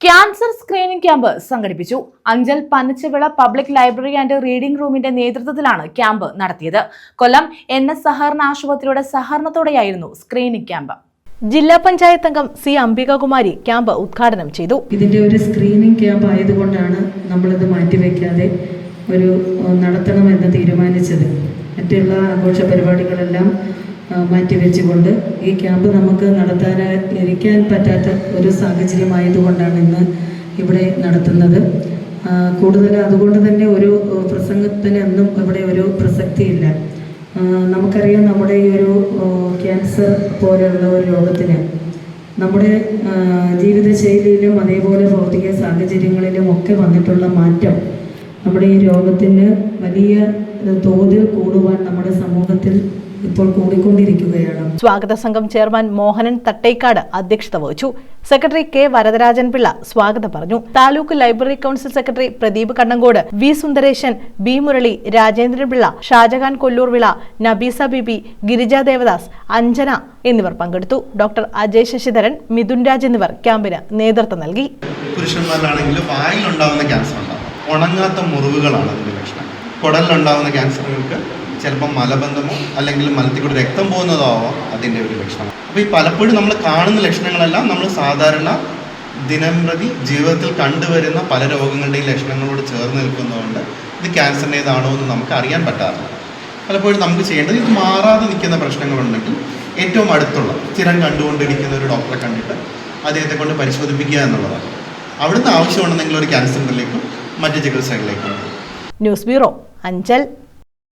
Cancer screening camp സംഘടിപ്പിച്ചു. Anchal Panachavila public library and reading റൂമിന്റെ നേതൃത്വത്തിലാണ് ക്യാമ്പ് നടത്തിയത്. കൊല്ലം NS സഹകരണ ആശുപത്രിയുടെ സഹകരണത്തോടെയായിരുന്നു സ്ക്രീനിംഗ് ക്യാമ്പ്. ജില്ലാ പഞ്ചായത്ത് അംഗം സി അംബികകുമാരി ക്യാമ്പ് ഉദ്ഘാടനം ചെയ്തു. ഇതിന്റെ ഒരു സ്ക്രീനിംഗ് ക്യാമ്പ് ആയതുകൊണ്ടാണ് നമ്മളിത് മാറ്റിവെക്കാതെ ഒരു നടത്തണമെന്ന് തീരുമാനിച്ചത്. മറ്റുള്ള ആഘോഷ പരിപാടികളെല്ലാം മാറ്റിവെച്ചുകൊണ്ട് ഈ ക്യാമ്പ് നമുക്ക് നടത്താനിരിക്കാൻ പറ്റാത്ത ഒരു സാഹചര്യമായതുകൊണ്ടാണ് ഇന്ന് ഇവിടെ നടത്തുന്നത്. കൂടുതൽ അതുകൊണ്ട് തന്നെ ഒരു പ്രസംഗത്തിന് ഒന്നും ഇവിടെ ഒരു പ്രസക്തിയില്ല. നമുക്കറിയാം, നമ്മുടെ ഈ ഒരു ക്യാൻസർ പോലെയുള്ള ഒരു രോഗത്തിന് നമ്മുടെ ജീവിതശൈലിയിലും അതേപോലെ ഭൗതിക സാഹചര്യങ്ങളിലും ഒക്കെ വന്നിട്ടുള്ള മാറ്റം നമ്മുടെ ഈ രോഗത്തിന് വലിയ തോതിൽ കൂടുവാൻ നമ്മുടെ സമൂഹത്തിൽ ഇപ്പോൾ കൂടിക്കൊണ്ടിരിക്കുകയാണ്. സ്വാഗത സംഘം ചെയർമാൻ മോഹനൻ തട്ടേക്കാട് അധ്യക്ഷത വഹിച്ചു. സെക്രട്ടറി കെ വരദരാജൻ പിള്ള സ്വാഗതം പറഞ്ഞു. Taluk library council secretary Pradeep Kannankode, V Sundaresan, B Murali, Rajendran Pillai, Shajahan Kollurvila, Nabeesa Beevi, Girija Devadas, Anjana എന്നിവർ പങ്കെടുത്തു. ഡോക്ടർ അജയ് ശശിധരൻ, മിഥുൻ രാജ് എന്നിവർ ക്യാമ്പിന് നേതൃത്വം നൽകി. പുരുഷന്മാരിലാണെങ്കിൽ വായിലുണ്ടാവുന്ന ക്യാൻസർ ഉണ്ടാവും, ഉണങ്ങാത്ത മുറിവുകളാണ് അതിൻ്റെ ലക്ഷണം. കുടലിലുണ്ടാവുന്ന ക്യാൻസറുകൾക്ക് ചിലപ്പോൾ മലബന്ധമോ അല്ലെങ്കിൽ മലത്തിൽ കൂടെ രക്തം പോകുന്നതാവാം അതിൻ്റെ ഒരു ലക്ഷണം. അപ്പോൾ ഈ പലപ്പോഴും നമ്മൾ കാണുന്ന ലക്ഷണങ്ങളെല്ലാം നമ്മൾ സാധാരണ ദിനംപ്രതി ജീവിതത്തിൽ കണ്ടുവരുന്ന പല രോഗങ്ങളുടെയും ലക്ഷണങ്ങളോട് ചേർന്ന് നിൽക്കുന്നതുകൊണ്ട് ഇത് ക്യാൻസറിൻ്റേതാണോ എന്ന് നമുക്ക് അറിയാൻ പറ്റാറില്ല. പലപ്പോഴും നമുക്ക് ചെയ്യേണ്ടത് ഇത് മാറാതെ നിൽക്കുന്ന പ്രശ്നങ്ങളുണ്ടെങ്കിൽ ഏറ്റവും അടുത്തുള്ള സ്ഥിരം കണ്ടുകൊണ്ടിരിക്കുന്ന ഒരു ഡോക്ടറെ കണ്ടിട്ട് അദ്ദേഹത്തെ കൊണ്ട് പരിശോധിപ്പിക്കുക എന്നുള്ളതാണ്. അവിടുന്ന് ആവശ്യമുണ്ടെങ്കിൽ ഒരു ക്യാൻസറിലേക്കും മറ്റ് ചികിത്സകളിലേക്കും. News bureau, Anchal.